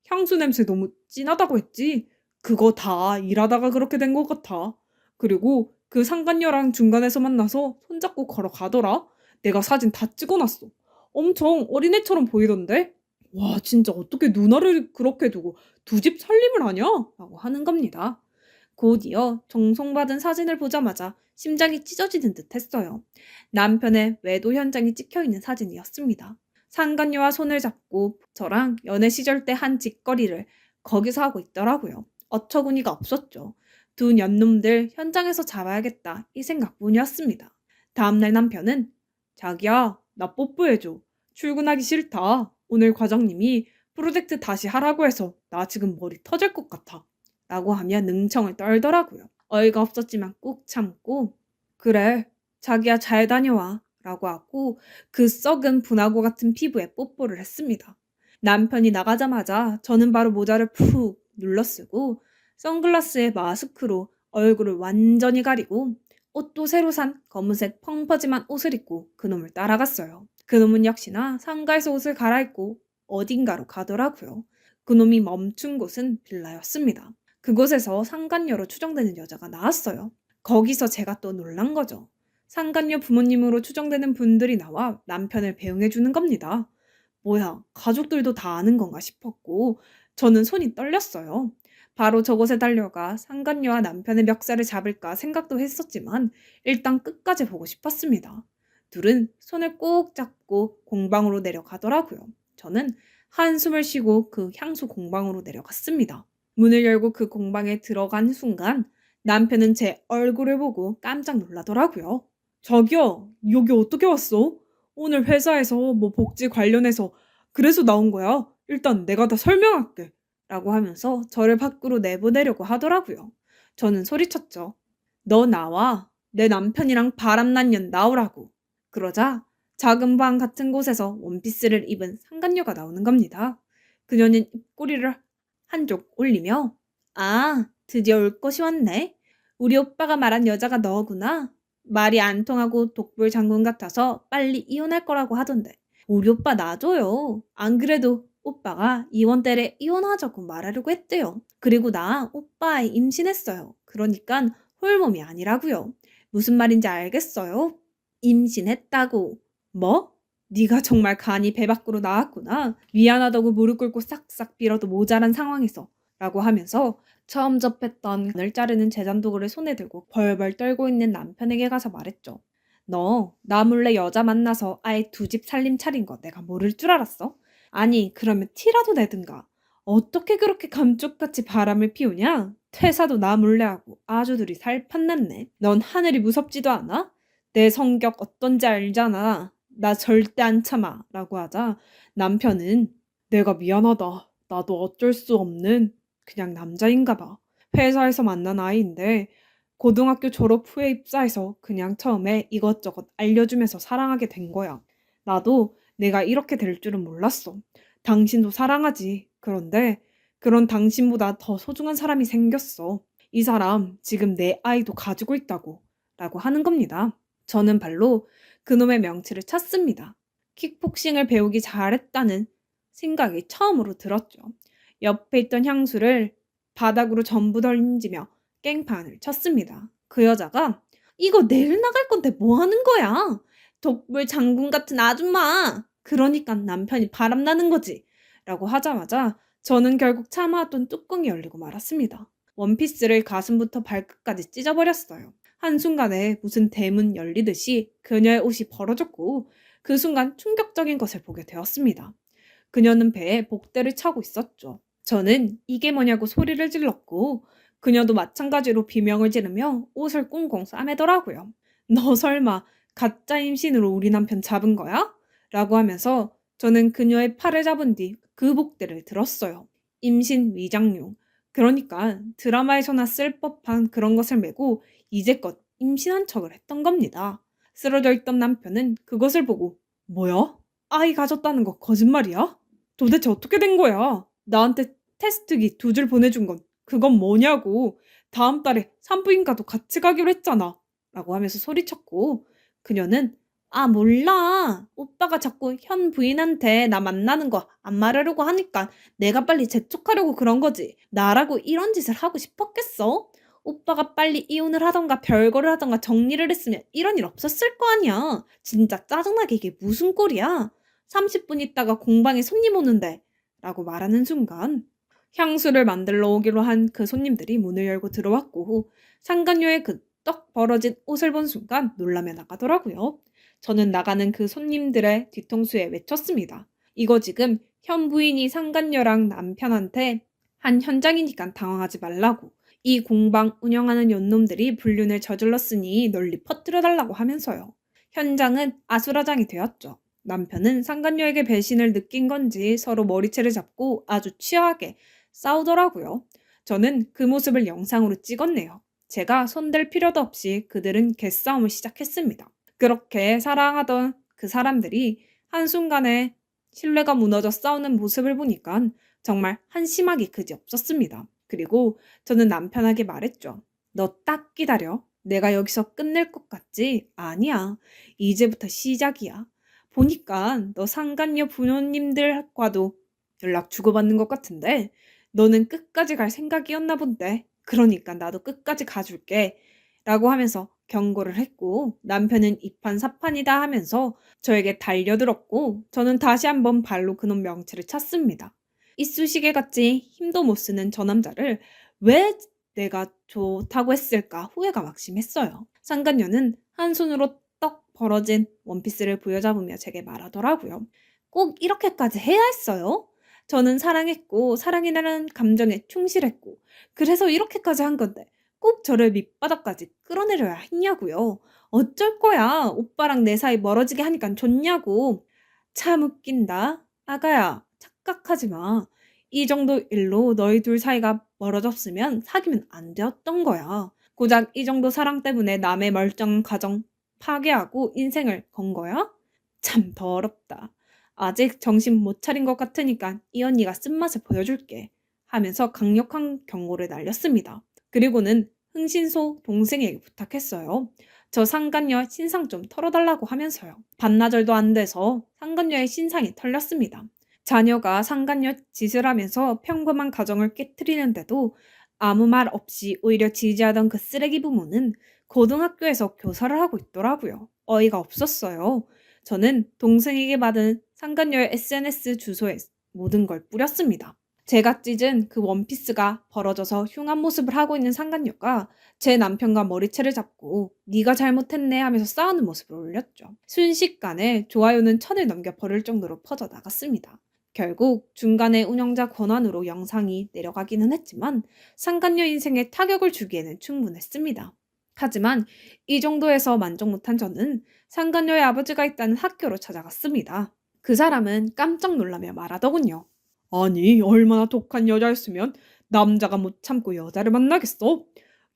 향수 냄새 너무 진하다고 했지. 그거 다 일하다가 그렇게 된 것 같아. 그리고 그 상간녀랑 중간에서 만나서 손잡고 걸어가더라. 내가 사진 다 찍어놨어. 엄청 어린애처럼 보이던데? 와, 진짜 어떻게 누나를 그렇게 두고 두 집 살림을 하냐? 라고 하는 겁니다. 곧이어 정송받은 사진을 보자마자 심장이 찢어지는 듯 했어요. 남편의 외도 현장이 찍혀있는 사진이었습니다. 상간녀와 손을 잡고 저랑 연애 시절 때 한 짓거리를 거기서 하고 있더라고요. 어처구니가 없었죠. 두 년놈들 현장에서 잡아야겠다 이 생각뿐이었습니다. 다음날 남편은 자기야 나 뽀뽀해줘. 출근하기 싫다. 오늘 과장님이 프로젝트 다시 하라고 해서 나 지금 머리 터질 것 같아. 라고 하며 능청을 떨더라고요. 어이가 없었지만 꾹 참고 그래 자기야 잘 다녀와 라고 하고 그 썩은 분화구 같은 피부에 뽀뽀를 했습니다. 남편이 나가자마자 저는 바로 모자를 푹 눌러쓰고 선글라스에 마스크로 얼굴을 완전히 가리고 옷도 새로 산 검은색 펑퍼짐한 옷을 입고 그놈을 따라갔어요. 그놈은 역시나 상가에서 옷을 갈아입고 어딘가로 가더라고요. 그놈이 멈춘 곳은 빌라였습니다. 그곳에서 상간녀로 추정되는 여자가 나왔어요. 거기서 제가 또 놀란 거죠. 상간녀 부모님으로 추정되는 분들이 나와 남편을 배웅해 주는 겁니다. 뭐야, 가족들도 다 아는 건가 싶었고 저는 손이 떨렸어요. 바로 저곳에 달려가 상간녀와 남편의 멱살을 잡을까 생각도 했었지만 일단 끝까지 보고 싶었습니다. 둘은 손을 꼭 잡고 공방으로 내려가더라고요. 저는 한숨을 쉬고 그 향수 공방으로 내려갔습니다. 문을 열고 그 공방에 들어간 순간 남편은 제 얼굴을 보고 깜짝 놀라더라고요. 자기야, 여기 어떻게 왔어? 오늘 회사에서 뭐 복지 관련해서 그래서 나온 거야. 일단 내가 다 설명할게. 라고 하면서 저를 밖으로 내보내려고 하더라고요. 저는 소리쳤죠. 너 나와. 내 남편이랑 바람난 년 나오라고. 그러자 작은 방 같은 곳에서 원피스를 입은 상간녀가 나오는 겁니다. 그녀는 입꼬리를 한쪽 올리며 아, 드디어 올 것이 왔네. 우리 오빠가 말한 여자가 너구나. 말이 안 통하고 독불 장군 같아서 빨리 이혼할 거라고 하던데. 우리 오빠 놔줘요. 안 그래도 오빠가 이혼 때래 이혼하자고 말하려고 했대요. 그리고 나 오빠 임신했어요. 그러니까 홀몸이 아니라고요. 무슨 말인지 알겠어요? 임신했다고. 뭐? 네가 정말 간이 배 밖으로 나왔구나. 미안하다고 무릎 꿇고 싹싹 빌어도 모자란 상황에서 라고 하면서 처음 접했던 간을 자르는 제잔도구를 손에 들고 벌벌 떨고 있는 남편에게 가서 말했죠. 너 나 몰래 여자 만나서 아예 두 집 살림 차린 거 내가 모를 줄 알았어? 아니 그러면 티라도 내든가. 어떻게 그렇게 감쪽같이 바람을 피우냐? 퇴사도 나 몰래 하고 아주 둘이 살판났네. 넌 하늘이 무섭지도 않아? 내 성격 어떤지 알잖아. 나 절대 안 참아. 라고 하자 남편은 내가 미안하다. 나도 어쩔 수 없는 그냥 남자인가 봐. 회사에서 만난 아이인데 고등학교 졸업 후에 입사해서 그냥 처음에 이것저것 알려주면서 사랑하게 된 거야. 나도 내가 이렇게 될 줄은 몰랐어. 당신도 사랑하지. 그런데 그런 당신보다 더 소중한 사람이 생겼어. 이 사람 지금 내 아이도 가지고 있다고. 라고 하는 겁니다. 저는 발로 그놈의 명치를 찼습니다. 킥복싱을 배우기 잘했다는 생각이 처음으로 들었죠. 옆에 있던 향수를 바닥으로 전부 던지며 깽판을 쳤습니다. 그 여자가 이거 내일 나갈 건데 뭐 하는 거야? 독불 장군 같은 아줌마. 그러니까 남편이 바람나는 거지. 라고 하자마자 저는 결국 참아왔던 뚜껑이 열리고 말았습니다. 원피스를 가슴부터 발끝까지 찢어버렸어요. 한순간에 무슨 대문 열리듯이 그녀의 옷이 벌어졌고 그 순간 충격적인 것을 보게 되었습니다. 그녀는 배에 복대를 차고 있었죠. 저는 이게 뭐냐고 소리를 질렀고 그녀도 마찬가지로 비명을 지르며 옷을 꽁꽁 싸매더라고요. 너 설마 가짜 임신으로 우리 남편 잡은 거야? 라고 하면서 저는 그녀의 팔을 잡은 뒤 그 복대를 들었어요. 임신 위장용. 그러니까 드라마에서나 쓸 법한 그런 것을 메고 이제껏 임신한 척을 했던 겁니다. 쓰러져 있던 남편은 그것을 보고 뭐야? 아이 가졌다는 거 거짓말이야? 도대체 어떻게 된 거야? 나한테 테스트기 2줄 보내준 건 그건 뭐냐고. 다음 달에 산부인과도 같이 가기로 했잖아. 라고 하면서 소리쳤고 그녀는 아 몰라. 오빠가 자꾸 현 부인한테 나 만나는 거 안 말하려고 하니까 내가 빨리 재촉하려고 그런 거지. 나라고 이런 짓을 하고 싶었겠어? 오빠가 빨리 이혼을 하던가 별거를 하던가 정리를 했으면 이런 일 없었을 거 아니야. 진짜 짜증나게 이게 무슨 꼴이야. 30분 있다가 공방에 손님 오는데 라고 말하는 순간 향수를 만들러 오기로 한 그 손님들이 문을 열고 들어왔고 상간녀의 그 떡 벌어진 옷을 본 순간 놀라며 나가더라고요. 저는 나가는 그 손님들의 뒤통수에 외쳤습니다. 이거 지금 현 부인이 상간녀랑 남편한테 한 현장이니까 당황하지 말라고. 이 공방 운영하는 연놈들이 불륜을 저질렀으니 널리 퍼뜨려달라고 하면서요. 현장은 아수라장이 되었죠. 남편은 상간녀에게 배신을 느낀 건지 서로 머리채를 잡고 아주 치열하게 싸우더라고요. 저는 그 모습을 영상으로 찍었네요. 제가 손댈 필요도 없이 그들은 개싸움을 시작했습니다. 그렇게 사랑하던 그 사람들이 한순간에 신뢰가 무너져 싸우는 모습을 보니까 정말 한심하기 그지없었습니다. 그리고 저는 남편에게 말했죠. 너 딱 기다려. 내가 여기서 끝낼 것 같지? 아니야. 이제부터 시작이야. 보니까 너 상간녀 부모님들과도 연락 주고받는 것 같은데 너는 끝까지 갈 생각이었나 본데. 그러니까 나도 끝까지 가줄게. 라고 하면서 경고를 했고 남편은 이판사판이다 하면서 저에게 달려들었고 저는 다시 한번 발로 그놈 명치를 찼습니다. 이쑤시개 같이 힘도 못 쓰는 저 남자를 왜 내가 좋다고 했을까 후회가 막심했어요. 상간녀는 한 손으로 떡 벌어진 원피스를 부여잡으며 제게 말하더라고요. 꼭 이렇게까지 해야 했어요? 저는 사랑했고 사랑이라는 감정에 충실했고 그래서 이렇게까지 한 건데 꼭 저를 밑바닥까지 끌어내려야 했냐고요. 어쩔 거야. 오빠랑 내 사이 멀어지게 하니까 좋냐고. 참 웃긴다. 아가야, 착각하지 마. 이 정도 일로 너희 둘 사이가 멀어졌으면 사귀면 안 되었던 거야. 고작 이 정도 사랑 때문에 남의 멀쩡한 가정 파괴하고 인생을 건 거야? 참 더럽다. 아직 정신 못 차린 것 같으니까 이 언니가 쓴맛을 보여줄게. 하면서 강력한 경고를 날렸습니다. 그리고는 흥신소 동생에게 부탁했어요. 저 상간녀 신상 좀 털어달라고 하면서요. 반나절도 안 돼서 상간녀의 신상이 털렸습니다. 자녀가 상간녀 짓을 하면서 평범한 가정을 깨트리는데도 아무 말 없이 오히려 지지하던 그 쓰레기 부모는 고등학교에서 교사를 하고 있더라고요. 어이가 없었어요. 저는 동생에게 받은 상간녀의 SNS 주소에 모든 걸 뿌렸습니다. 제가 찢은 그 원피스가 벌어져서 흉한 모습을 하고 있는 상간녀가 제 남편과 머리채를 잡고 네가 잘못했네 하면서 싸우는 모습을 올렸죠. 순식간에 좋아요는 천을 넘겨 버릴 정도로 퍼져 나갔습니다. 결국 중간에 운영자 권한으로 영상이 내려가기는 했지만 상간녀 인생에 타격을 주기에는 충분했습니다. 하지만 이 정도에서 만족 못한 저는 상간녀의 아버지가 있다는 학교로 찾아갔습니다. 그 사람은 깜짝 놀라며 말하더군요. 아니, 얼마나 독한 여자였으면 남자가 못 참고 여자를 만나겠어?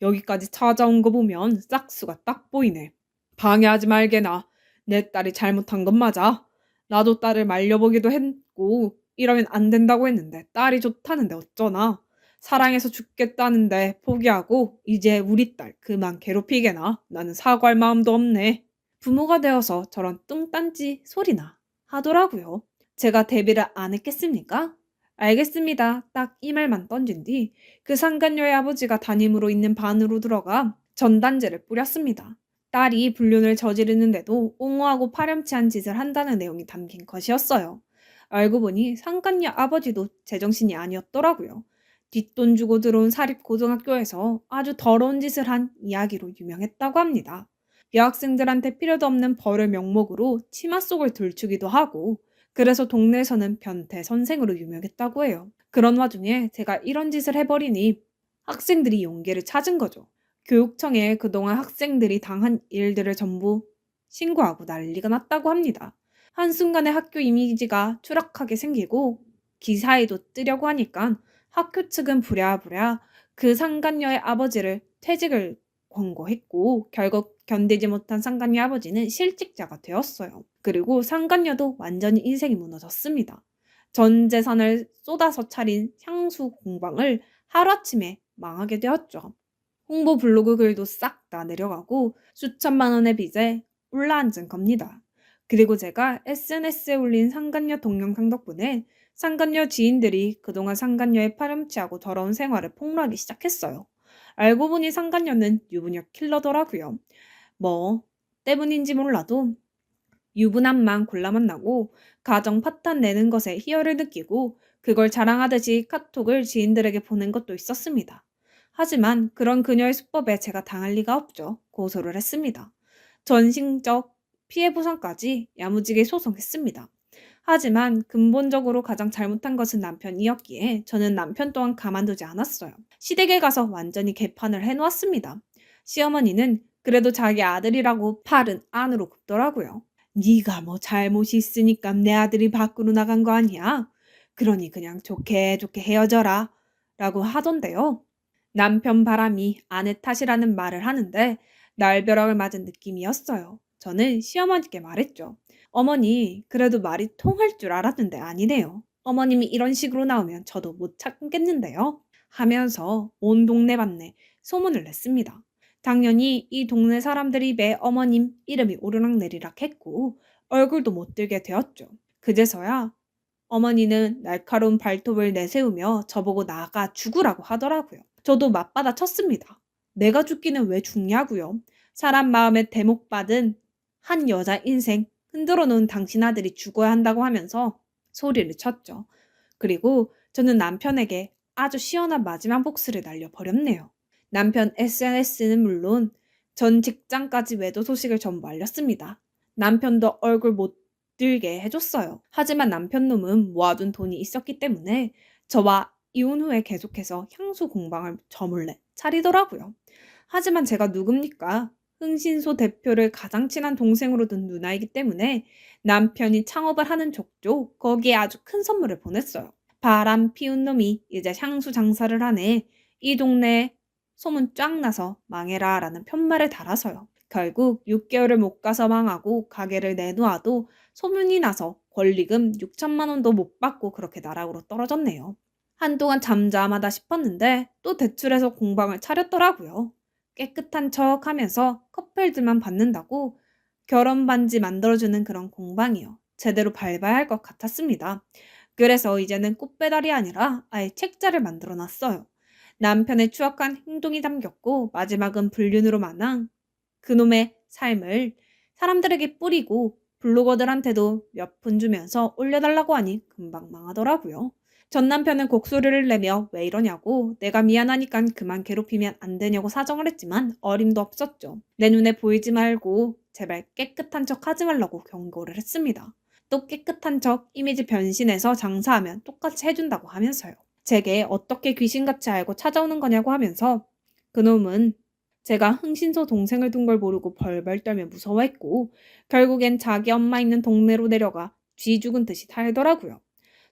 여기까지 찾아온 거 보면 싹수가 딱 보이네. 방해하지 말게나. 내 딸이 잘못한 건 맞아. 나도 딸을 말려보기도 했고 이러면 안 된다고 했는데 딸이 좋다는데 어쩌나. 사랑해서 죽겠다는데 포기하고 이제 우리 딸 그만 괴롭히게나. 나는 사과할 마음도 없네. 부모가 되어서 저런 뚱딴지 소리나 하더라고요. 제가 대비를 안 했겠습니까? 알겠습니다. 딱 이 말만 던진 뒤 그 상간녀의 아버지가 담임으로 있는 반으로 들어가 전단지를 뿌렸습니다. 딸이 불륜을 저지르는데도 옹호하고 파렴치한 짓을 한다는 내용이 담긴 것이었어요. 알고 보니 상간녀 아버지도 제정신이 아니었더라고요. 뒷돈 주고 들어온 사립고등학교에서 아주 더러운 짓을 한 이야기로 유명했다고 합니다. 여학생들한테 필요도 없는 벌을 명목으로 치마 속을 들추기도 하고 그래서 동네에서는 변태 선생으로 유명했다고 해요. 그런 와중에 제가 이런 짓을 해버리니 학생들이 용기를 찾은 거죠. 교육청에 그동안 학생들이 당한 일들을 전부 신고하고 난리가 났다고 합니다. 한순간에 학교 이미지가 추락하게 생기고 기사에도 뜨려고 하니까 학교 측은 부랴부랴 그 상간녀의 아버지를 퇴직을 권고했고 결국 견디지 못한 상간녀 아버지는 실직자가 되었어요. 그리고 상간녀도 완전히 인생이 무너졌습니다. 전 재산을 쏟아서 차린 향수 공방을 하루아침에 망하게 되었죠. 홍보 블로그 글도 싹 다 내려가고 수천만 원의 빚에 올라앉은 겁니다. 그리고 제가 SNS에 올린 상간녀 동영상 덕분에 상간녀 지인들이 그동안 상간녀의 파렴치하고 더러운 생활을 폭로하기 시작했어요. 알고 보니 상간녀는 유부녀 킬러더라고요. 뭐 때문인지 몰라도 유부남만 골라 만나고 가정 파탄 내는 것에 희열을 느끼고 그걸 자랑하듯이 카톡을 지인들에게 보낸 것도 있었습니다. 하지만 그런 그녀의 수법에 제가 당할 리가 없죠. 고소를 했습니다. 전신적 피해 보상까지 야무지게 소송했습니다. 하지만 근본적으로 가장 잘못한 것은 남편이었기에 저는 남편 또한 가만두지 않았어요. 시댁에 가서 완전히 개판을 해놓았습니다. 시어머니는 그래도 자기 아들이라고 팔은 안으로 굽더라고요. 네가 뭐 잘못이 있으니까 내 아들이 밖으로 나간 거 아니야? 그러니 그냥 좋게 좋게 헤어져라 라고 하던데요. 남편 바람이 아내 탓이라는 말을 하는데 날벼락을 맞은 느낌이었어요. 저는 시어머니께 말했죠. 어머니, 그래도 말이 통할 줄 알았는데 아니네요. 어머님이 이런 식으로 나오면 저도 못 참겠는데요. 하면서 온 동네 반네 소문을 냈습니다. 당연히 이 동네 사람들 입에 어머님 이름이 오르락내리락 했고 얼굴도 못 들게 되었죠. 그제서야 어머니는 날카로운 발톱을 내세우며 저보고 나가 죽으라고 하더라고요. 저도 맞받아 쳤습니다. 내가 죽기는 왜 죽냐고요. 사람 마음에 대목받은 한 여자 인생 흔들어 놓은 당신 아들이 죽어야 한다고 하면서 소리를 쳤죠. 그리고 저는 남편에게 아주 시원한 마지막 복수를 날려버렸네요. 남편 SNS는 물론 전 직장까지 외도 소식을 전부 알렸습니다. 남편도 얼굴 못 들게 해줬어요. 하지만 남편 놈은 모아둔 돈이 있었기 때문에 저와 이혼 후에 계속해서 향수 공방을 저 몰래 차리더라고요. 하지만 제가 누굽니까? 흥신소 대표를 가장 친한 동생으로 둔 누나이기 때문에 남편이 창업을 하는 족족 거기에 아주 큰 선물을 보냈어요. 바람 피운 놈이 이제 향수 장사를 하네. 이 동네에 소문 쫙 나서 망해라 라는 편말을 달아서요. 결국 6개월을 못 가서 망하고 가게를 내놓아도 소문이 나서 권리금 6천만 원도 못 받고 그렇게 나락으로 떨어졌네요. 한동안 잠잠하다 싶었는데 또 대출해서 공방을 차렸더라고요. 깨끗한 척 하면서 커플들만 받는다고 결혼 반지 만들어주는 그런 공방이요. 제대로 밟아야 할 것 같았습니다. 그래서 이제는 꽃배달이 아니라 아예 책자를 만들어 놨어요. 남편의 추악한 행동이 담겼고 마지막은 불륜으로 마냥 그놈의 삶을 사람들에게 뿌리고 블로거들한테도 몇 푼 주면서 올려달라고 하니 금방 망하더라고요. 전 남편은 곡소리를 내며 왜 이러냐고 내가 미안하니까 그만 괴롭히면 안 되냐고 사정을 했지만 어림도 없었죠. 내 눈에 보이지 말고 제발 깨끗한 척 하지 말라고 경고를 했습니다. 또 깨끗한 척 이미지 변신해서 장사하면 똑같이 해준다고 하면서요. 제게 어떻게 귀신같이 알고 찾아오는 거냐고 하면서 그놈은 제가 흥신소 동생을 둔 걸 모르고 벌벌 떨며 무서워했고 결국엔 자기 엄마 있는 동네로 내려가 쥐 죽은 듯이 살더라고요.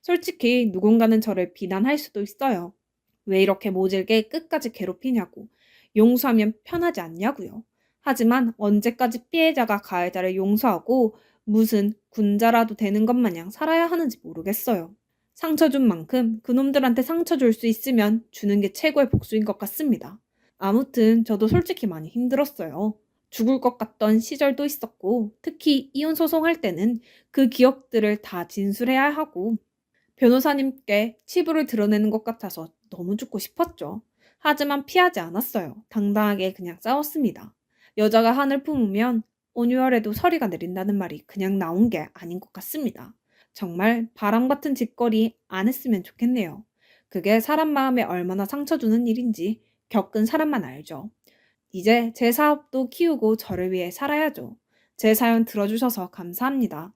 솔직히 누군가는 저를 비난할 수도 있어요. 왜 이렇게 모질게 끝까지 괴롭히냐고, 용서하면 편하지 않냐고요. 하지만 언제까지 피해자가 가해자를 용서하고 무슨 군자라도 되는 것 마냥 살아야 하는지 모르겠어요. 상처 준 만큼 그놈들한테 상처 줄 수 있으면 주는 게 최고의 복수인 것 같습니다. 아무튼 저도 솔직히 많이 힘들었어요. 죽을 것 같던 시절도 있었고 특히 이혼 소송할 때는 그 기억들을 다 진술해야 하고 변호사님께 치부를 드러내는 것 같아서 너무 죽고 싶었죠. 하지만 피하지 않았어요. 당당하게 그냥 싸웠습니다. 여자가 한을 품으면 온유월에도 서리가 내린다는 말이 그냥 나온 게 아닌 것 같습니다. 정말 바람 같은 짓거리 안 했으면 좋겠네요. 그게 사람 마음에 얼마나 상처 주는 일인지 겪은 사람만 알죠. 이제 제 사업도 키우고 저를 위해 살아야죠. 제 사연 들어주셔서 감사합니다.